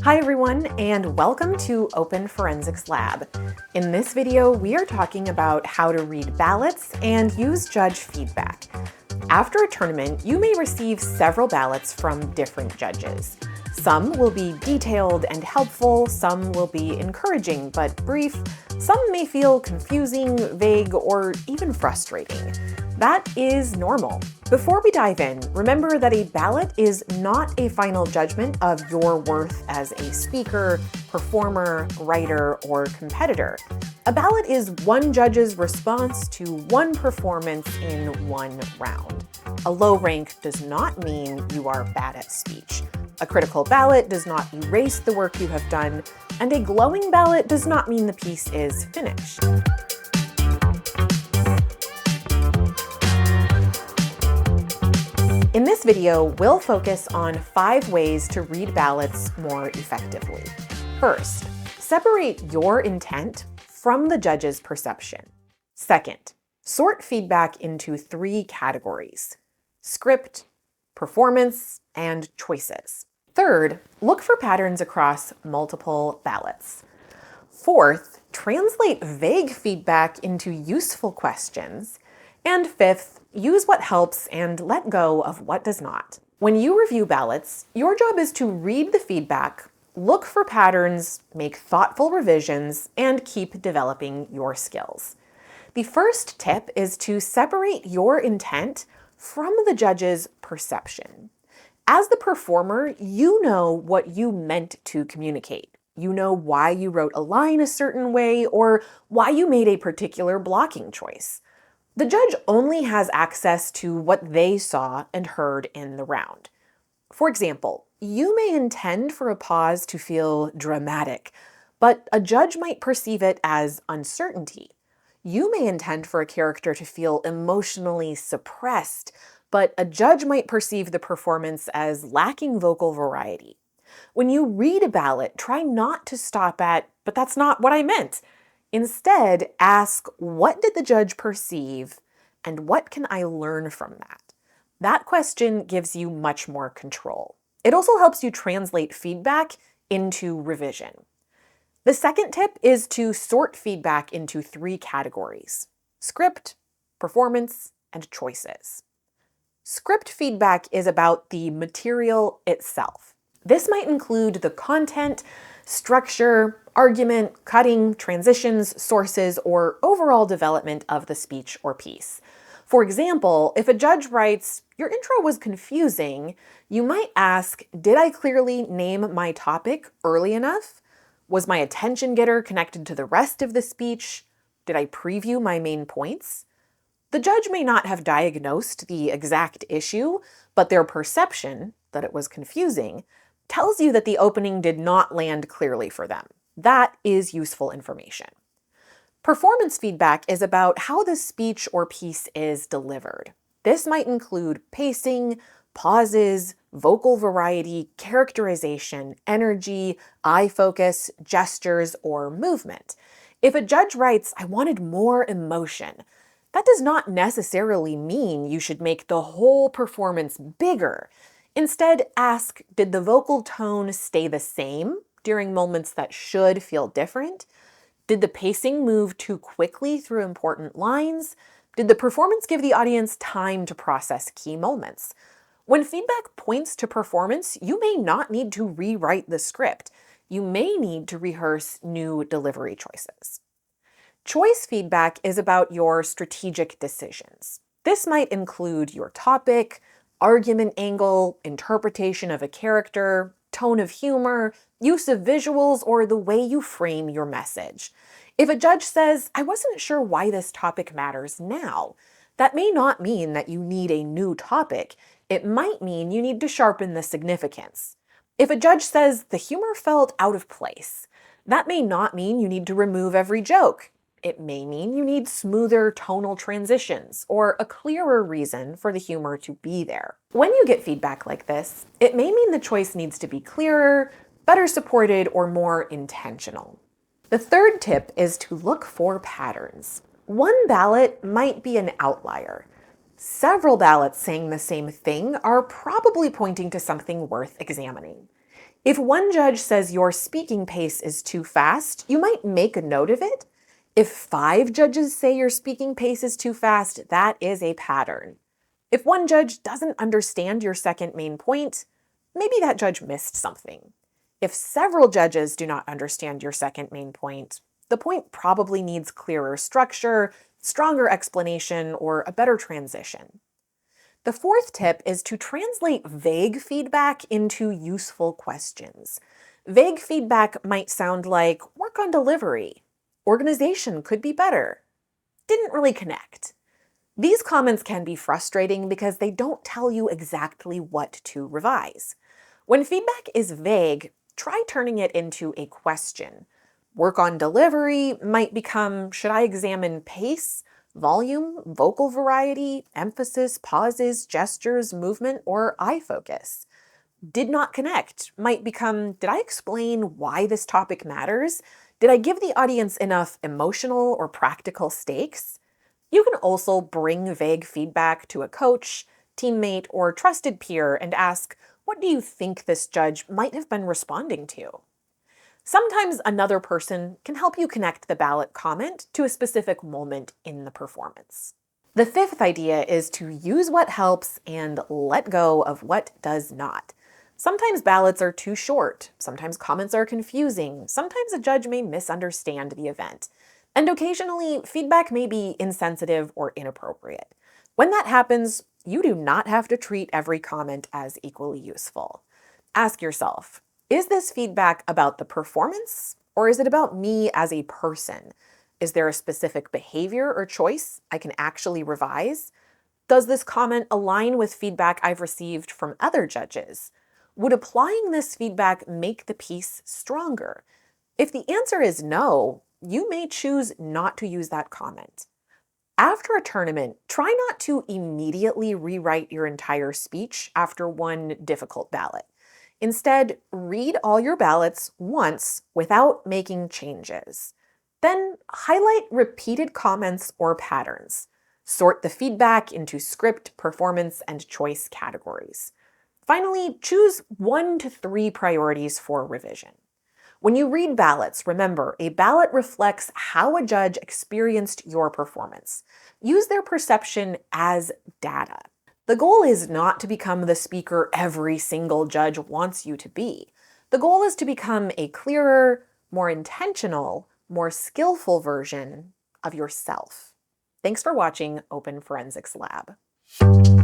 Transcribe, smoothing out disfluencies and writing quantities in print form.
Hi everyone, and welcome to Open Forensics Lab. In this video, we are talking about how to read ballots and use judge feedback. After a tournament, you may receive several ballots from different judges. Some will be detailed and helpful, some will be encouraging but brief, some may feel confusing, vague, or even frustrating. That is normal. Before we dive in, remember that a ballot is not a final judgment of your worth as a speaker, performer, writer, or competitor. A ballot is one judge's response to one performance in one round. A low rank does not mean you are bad at speech. A critical ballot does not erase the work you have done, and a glowing ballot does not mean the piece is finished. In this video, we'll focus on 5 ways to read ballots more effectively. First, separate your intent from the judge's perception. Second, sort feedback into 3 categories: script, performance, and choices. Third, look for patterns across multiple ballots. Fourth, translate vague feedback into useful questions. And fifth, use what helps and let go of what does not. When you review ballots, your job is to read the feedback, look for patterns, make thoughtful revisions, and keep developing your skills. The first tip is to separate your intent from the judge's perception. As the performer, you know what you meant to communicate. You know why you wrote a line a certain way or why you made a particular blocking choice. The judge only has access to what they saw and heard in the round. For example, you may intend for a pause to feel dramatic, but a judge might perceive it as uncertainty. You may intend for a character to feel emotionally suppressed, but a judge might perceive the performance as lacking vocal variety. When you read a ballot, try not to stop at, "But that's not what I meant." Instead, ask, what did the judge perceive, and what can I learn from that? That question gives you much more control. It also helps you translate feedback into revision. The second tip is to sort feedback into 3 categories: script, performance, and choices. Script feedback is about the material itself. This might include the content, structure, argument, cutting, transitions, sources, or overall development of the speech or piece. For example, if a judge writes, "Your intro was confusing," you might ask, "Did I clearly name my topic early enough? Was my attention getter connected to the rest of the speech? Did I preview my main points?" The judge may not have diagnosed the exact issue, but their perception, that it was confusing, tells you that the opening did not land clearly for them. That is useful information. Performance feedback is about how the speech or piece is delivered. This might include pacing, pauses, vocal variety, characterization, energy, eye focus, gestures, or movement. If a judge writes, "I wanted more emotion," that does not necessarily mean you should make the whole performance bigger. Instead, ask, did the vocal tone stay the same during moments that should feel different? Did the pacing move too quickly through important lines? Did the performance give the audience time to process key moments? When feedback points to performance, you may not need to rewrite the script. You may need to rehearse new delivery choices. Choice feedback is about your strategic decisions. This might include your topic, argument angle, interpretation of a character, tone of humor, use of visuals, or the way you frame your message. If a judge says, "I wasn't sure why this topic matters now," that may not mean that you need a new topic. It might mean you need to sharpen the significance. If a judge says, "The humor felt out of place," that may not mean you need to remove every joke. It may mean you need smoother tonal transitions or a clearer reason for the humor to be there. When you get feedback like this, it may mean the choice needs to be clearer, better supported, or more intentional. The third tip is to look for patterns. One ballot might be an outlier. Several ballots saying the same thing are probably pointing to something worth examining. If one judge says your speaking pace is too fast, you might make a note of it. If 5 judges say your speaking pace is too fast, that is a pattern. If one judge doesn't understand your second main point, maybe that judge missed something. If several judges do not understand your second main point, the point probably needs clearer structure, stronger explanation, or a better transition. The fourth tip is to translate vague feedback into useful questions. Vague feedback might sound like, work on delivery, organization could be better, didn't really connect. These comments can be frustrating because they don't tell you exactly what to revise. When feedback is vague, try turning it into a question. Work on delivery might become, should I examine pace, volume, vocal variety, emphasis, pauses, gestures, movement, or eye focus? Did not connect might become, did I explain why this topic matters? Did I give the audience enough emotional or practical stakes? You can also bring vague feedback to a coach, teammate, or trusted peer and ask, what do you think this judge might have been responding to? Sometimes another person can help you connect the ballot comment to a specific moment in the performance. The fifth idea is to use what helps and let go of what does not. Sometimes ballots are too short, sometimes comments are confusing, sometimes a judge may misunderstand the event, and occasionally feedback may be insensitive or inappropriate. When that happens, you do not have to treat every comment as equally useful. Ask yourself, is this feedback about the performance, or is it about me as a person? Is there a specific behavior or choice I can actually revise? Does this comment align with feedback I've received from other judges? Would applying this feedback make the piece stronger? If the answer is no, you may choose not to use that comment. After a tournament, try not to immediately rewrite your entire speech after one difficult ballot. Instead, read all your ballots once without making changes. Then highlight repeated comments or patterns. Sort the feedback into script, performance, and choice categories. Finally, choose 1 to 3 priorities for revision. When you read ballots, remember, a ballot reflects how a judge experienced your performance. Use their perception as data. The goal is not to become the speaker every single judge wants you to be. The goal is to become a clearer, more intentional, more skillful version of yourself. Thanks for watching Open Forensics Lab.